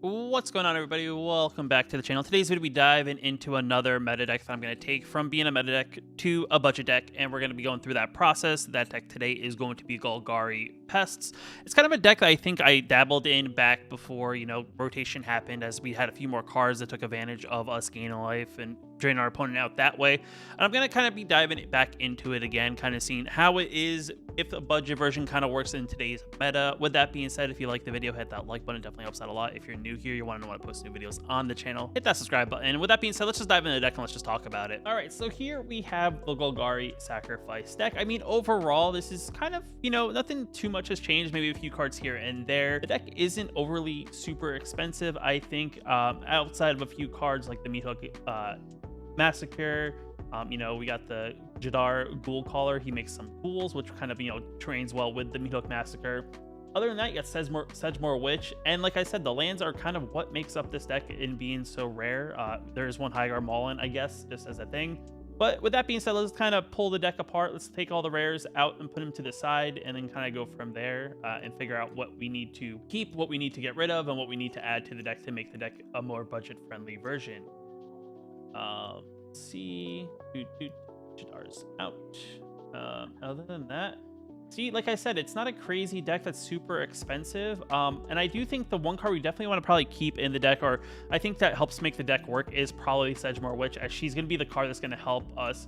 What's going on, everybody? Welcome back to the channel. Today's video, we diving into another meta deck that I'm going to take from being a meta deck to a budget deck, and we're going to be going through that process. That deck today is going to be Golgari Pests. It's kind of a deck that I think I dabbled in back before, rotation happened, as we had a few more cards that took advantage of us gaining life and drain our opponent out that way. And I'm going to kind of be diving back into it again, kind of seeing how it is, if the budget version kind of works in today's meta. With that being said, if you like the video, hit that like button. It definitely helps out a lot. If you're new here, you want to know when I post new videos on the channel, hit that subscribe button. And with that being said, let's just dive into the deck and let's just talk about it. All right, so here we have the Golgari Sacrifice deck. I mean, overall, this is kind of, nothing too much has changed, maybe a few cards here and there. The deck isn't overly super expensive, I think, outside of a few cards like the Meathook Massacre. We got the Jadar Ghoul Caller. He makes some ghouls, which kind of, trains well with the Meathook Massacre. Other than that, you got Sedgemoor Witch. And like I said, the lands are kind of what makes up this deck in being so rare. There's one Hygar Maulin, I guess, just as a thing. But with that being said, let's kind of pull the deck apart. Let's take all the rares out and put them to the side, and then kind of go from there and figure out what we need to keep, what we need to get rid of, and what we need to add to the deck to make the deck a more budget-friendly version. Let's see. Jadar's out. Other than that, see, like I said, it's not a crazy deck that's super expensive. And I do think the one card we definitely want to probably keep in the deck, or I think that helps make the deck work, is probably Sedgemoor Witch, as she's going to be the card that's going to help us,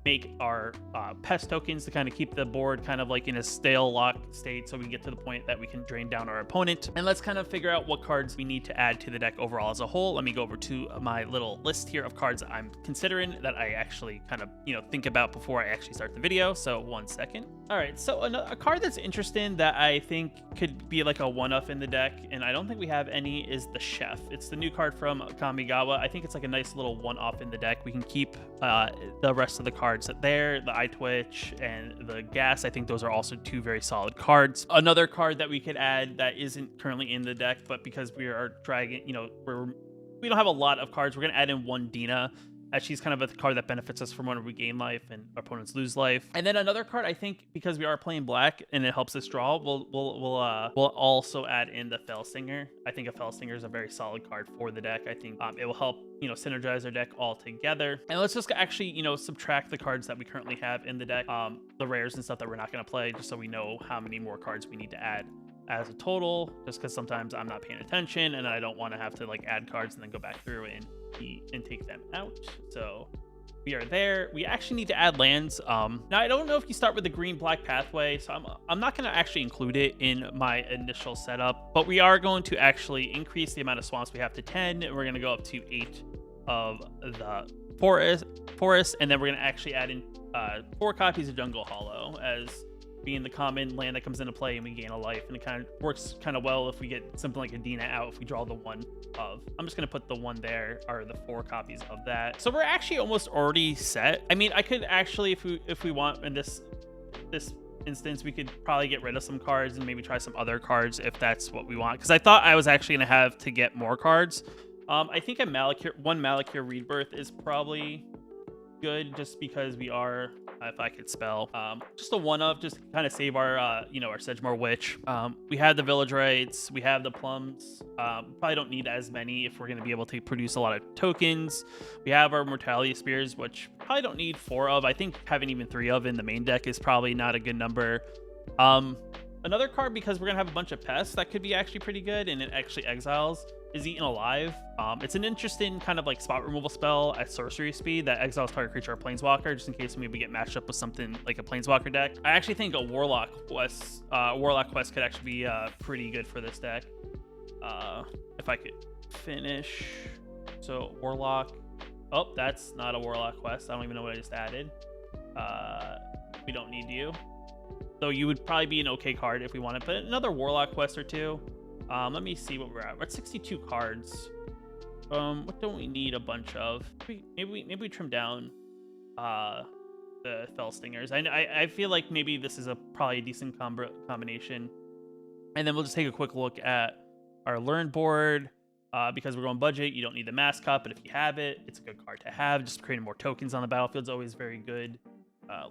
make our pest tokens to kind of keep the board kind of like in a stale lock state, so we can get to the point that we can drain down our opponent. And let's kind of figure out what cards we need to add to the deck overall as a whole. Let me go over to my little list here of cards that I'm considering, that I actually kind of think about before I actually start the video. So 1 second. All right, so a card that's interesting that I think could be like a one-off in the deck, and I don't think we have any, is the Chef. It's the new card from Kamigawa. I think it's like a nice little one-off in the deck. We can keep the rest of the cards there, the Eye Twitch and the Gas. I think those are also two very solid cards. Another card that we could add that isn't currently in the deck, but because we are dragging, we don't have a lot of cards, we're going to add in one Dina, as she's kind of a card that benefits us from when we gain life and our opponents lose life. And then another card, I think, because we are playing black and it helps us draw, we'll also add in the Felsinger. I think a Felsinger is a very solid card for the deck. I think it will help, synergize our deck all together. And let's just actually, subtract the cards that we currently have in the deck, the rares and stuff that we're not going to play, just so we know how many more cards we need to add as a total, just because sometimes I'm not paying attention and I don't want to have to like add cards and then go back through and take them out. So we are there. We actually need to add lands. Now I don't know if you start with the green-black pathway, so I'm not going to actually include it in my initial setup, but we are going to actually increase the amount of swamps we have to 10, and we're going to go up to 8 of the forest, and then we're going to actually add in 4 copies of Jungle Hollow as being the common land that comes into play, and we gain a life, and it kind of works kind of well if we get something like a Dina out, if we draw the one of. I'm just going to put the one there, or the 4 copies of that. So we're actually almost already set. I mean, I could actually, if we want, in this instance, we could probably get rid of some cards and maybe try some other cards if that's what we want, because I thought I was actually going to have to get more cards. I think one Malakir Rebirth is probably good, just because we are, if I could spell, just a one-of, just kind of save our our Sedgemoor Witch. We have the Village Rites, we have the Plums. Probably don't need as many if we're going to be able to produce a lot of tokens. We have our Mortality Spears, which probably don't need 4 of. I think having even 3 of in the main deck is probably not a good number. Another card, because we're gonna have a bunch of pests, that could be actually pretty good, and it actually exiles, is Eaten Alive. It's an interesting kind of like spot removal spell at sorcery speed that exiles target creature or planeswalker, just in case maybe we get matched up with something like a planeswalker deck. I actually think a Warlock Quest could actually be pretty good for this deck. If I could finish. So Warlock. Oh, that's not a Warlock Quest. I don't even know what I just added. We don't need you. So you would probably be an okay card if we wanted, but another Warlock Quest or 2. Let me see what we're at. We're at 62 cards. What don't we need a bunch of? Maybe we trim down the Felstingers. I feel like maybe this is probably a decent combination. And then we'll just take a quick look at our learn board. Because we're going budget, you don't need the mascot, but if you have it, it's a good card to have. Just creating more tokens on the battlefield is always very good.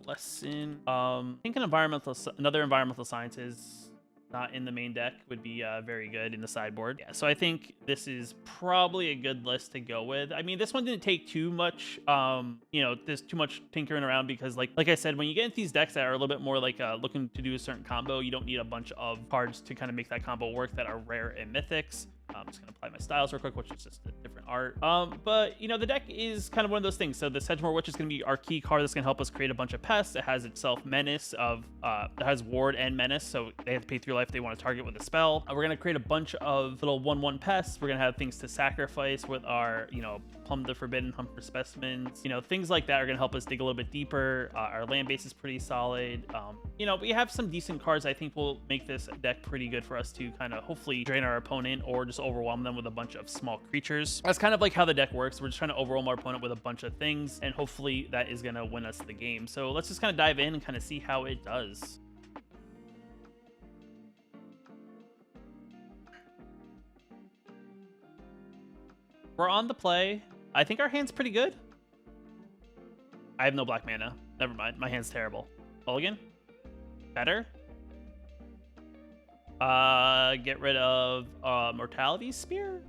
Lesson. I think another environmental sciences not in the main deck would be very good in the sideboard. Yeah, so I think this is probably a good list to go with. I mean, this one didn't take too much, you know, there's too much tinkering around because like I said, when you get into these decks that are a little bit more like looking to do a certain combo, you don't need a bunch of cards to kind of make that combo work that are rare and mythics. I'm just gonna apply my styles real quick, which is just a different art. But you know, the deck is kind of one of those things. So the Sedgemoor Witch is gonna be our key card that's gonna help us create a bunch of pests. It has itself menace of it has ward and menace, so they have to pay 3 life if they want to target with a spell. We're gonna create a bunch of little 1/1 pests. We're gonna have things to sacrifice with our, you know, Plumb the Forbidden, Hunt for Specimens. You know, things like that are gonna help us dig a little bit deeper. Our land base is pretty solid. You know, we have some decent cards. I think will make this deck pretty good for us to kind of hopefully drain our opponent or just overwhelm them with a bunch of small creatures. That's kind of like how the deck works. We're just trying to overwhelm our opponent with a bunch of things, and hopefully that is going to win us the game. So let's just kind of dive in and kind of see how it does. We're on the play. I think our hand's pretty good. I have no black mana. Never mind. My hand's terrible. Mulligan? Better? Get rid of Mortality Spear?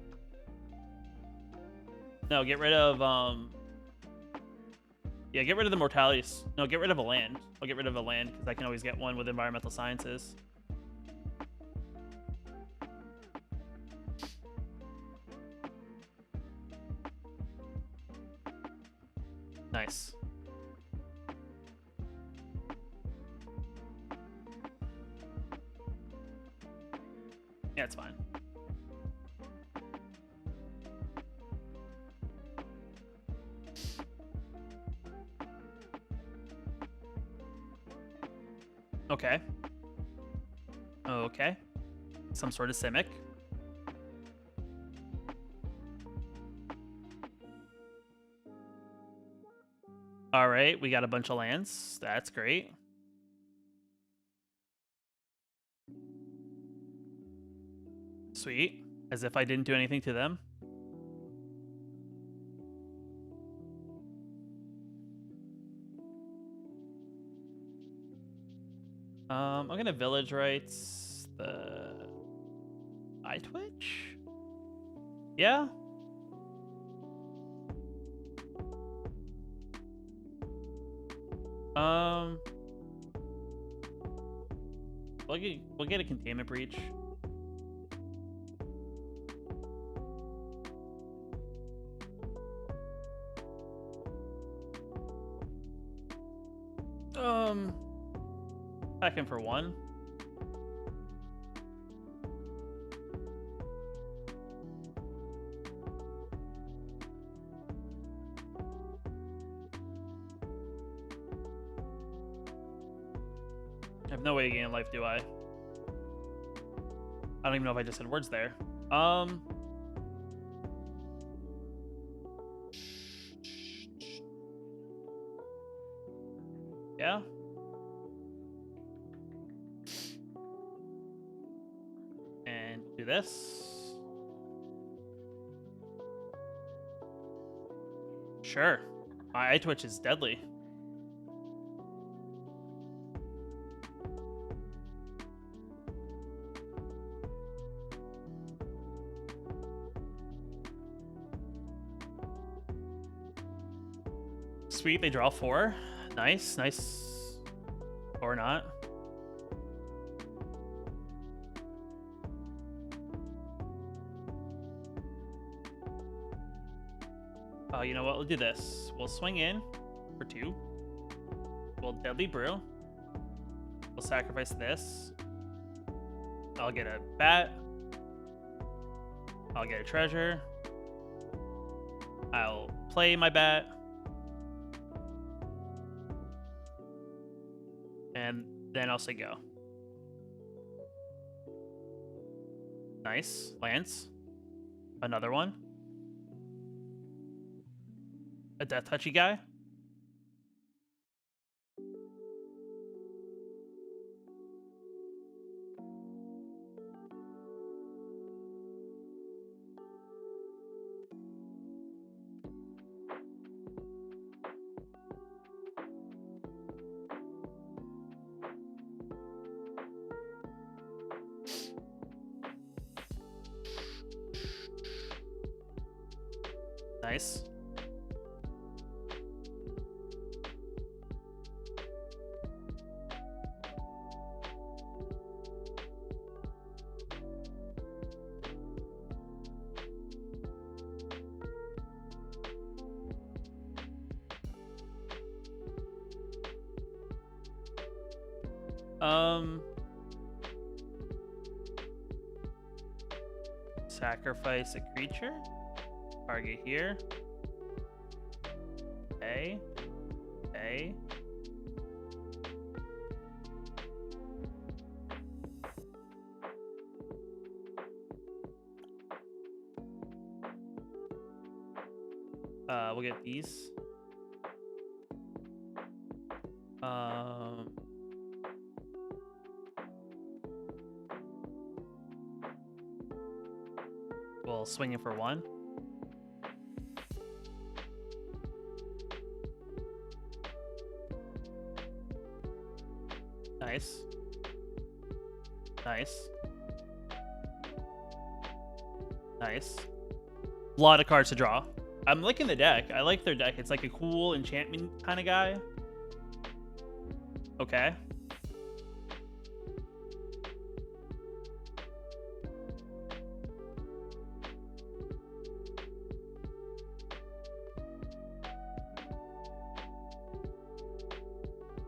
No, get rid of yeah, get rid of the Mortality. No, get rid of a land. I'll get rid of a land because I can always get one with Environmental Sciences. Nice. Yeah, it's fine. Okay. Okay. Some sort of Simic. All right, we got a bunch of lands. That's great. Sweet. As if I didn't do anything to them. I'm gonna Village Rites the Eye Twitch? Yeah. We'll get a Containment Breach. Back in for 1. I have no way to gain life, do I? I don't even know if I just said words there. Yeah. And do this. Sure. My Eye Twitch is deadly. Sweet, they draw 4. Nice, nice. Or not. Oh, you know what? We'll do this. We'll swing in for 2. We'll Deadly Brew. We'll sacrifice this. I'll get a bat. I'll get a treasure. I'll play my bat. And then I'll say go. Nice. Lance. Another one. A Death Touchy guy. Nice. Sacrifice a creature. Target here. Okay. Okay. We'll get these. We'll swing it for 1. Nice. Nice. Nice. A lot of cards to draw. I'm liking the deck. I like their deck. It's like a cool enchantment kind of guy. Okay.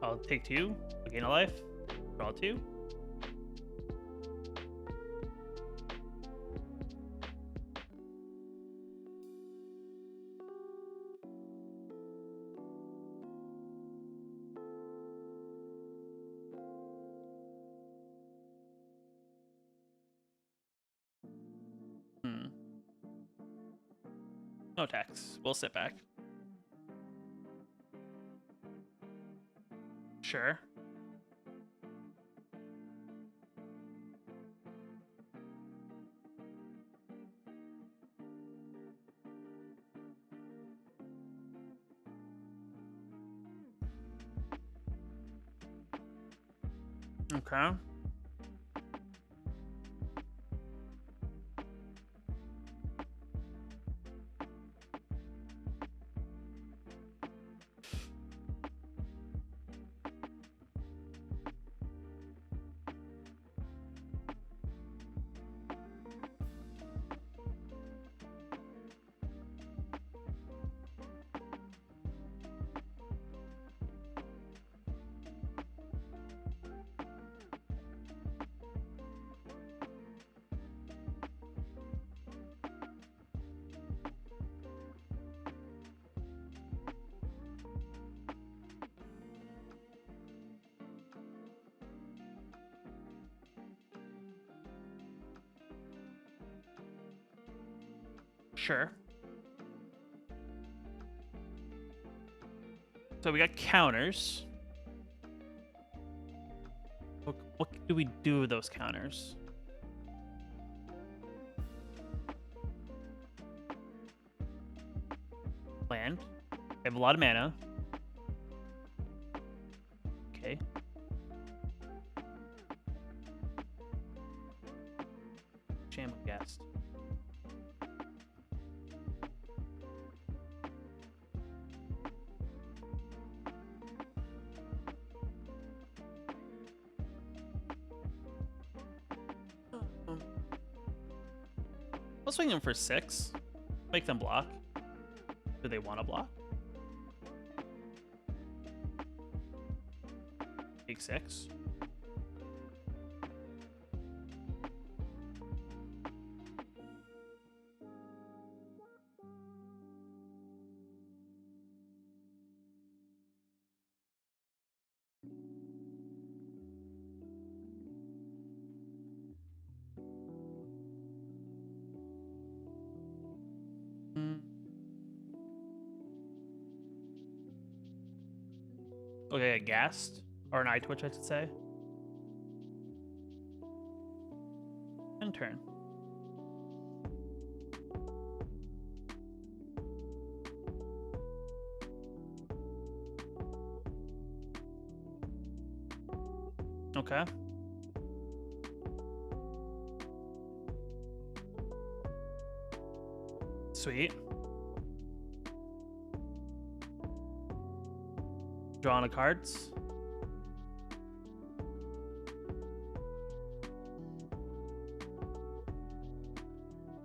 I'll take 2. I'll gain a life. Draw 2. No tax. We'll sit back. Sure. Okay. Sure. So we got counters. What do we do with those counters? Land. I have a lot of mana. Okay. Sham of Ghast. I'll swing them for 6. Make them block. Do they want to block? Take 6. Okay, a Ghast. Or an Eye Twitch, I should say. And turn. Okay. Sweet. Drawing the cards.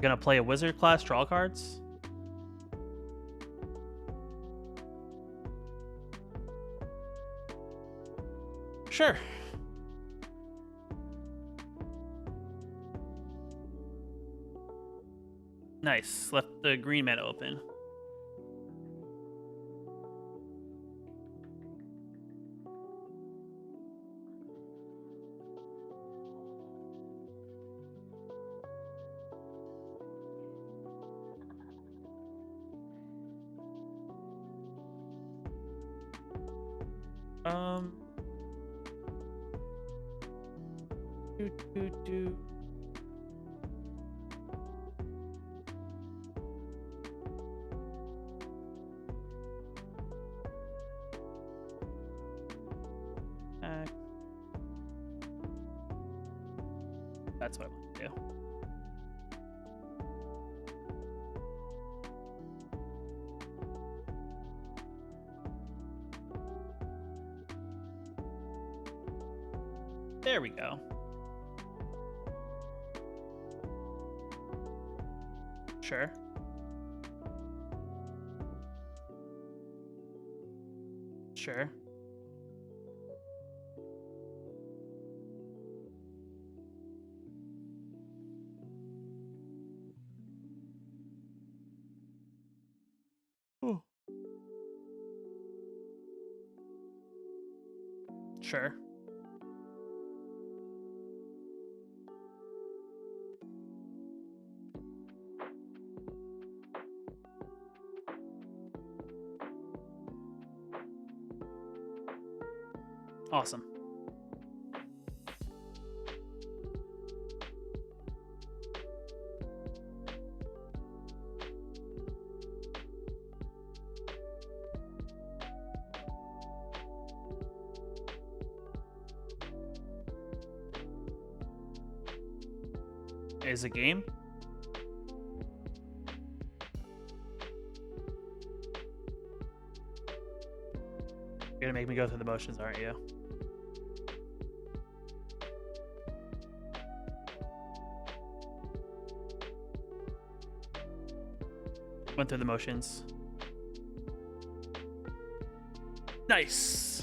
Gonna play a wizard class, draw cards. Sure. Nice. Left the green mana open. Do. That's what I want to do. There we go. Sure. Sure. Ooh. Sure. Awesome. Is a game? You're gonna make me go through the motions, aren't you? Went through the motions. Nice.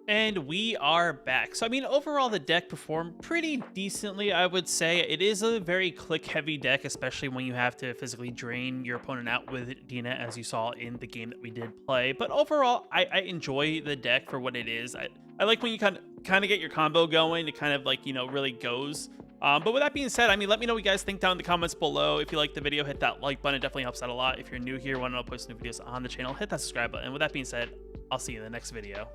And we are back. So, I mean, overall, the deck performed pretty decently, I would say. It is a very click-heavy deck, especially when you have to physically drain your opponent out with Dina, as you saw in the game that we did play. But overall, I enjoy the deck for what it is. I like when you kind of get your combo going. It kind of, like, you know, really goes. But with that being said, I mean, let me know what you guys think down in the comments below. If you like the video, hit that like button. It definitely helps out a lot. If you're new here, want to know post new videos on the channel, hit that subscribe button. With that being said, I'll see you in the next video.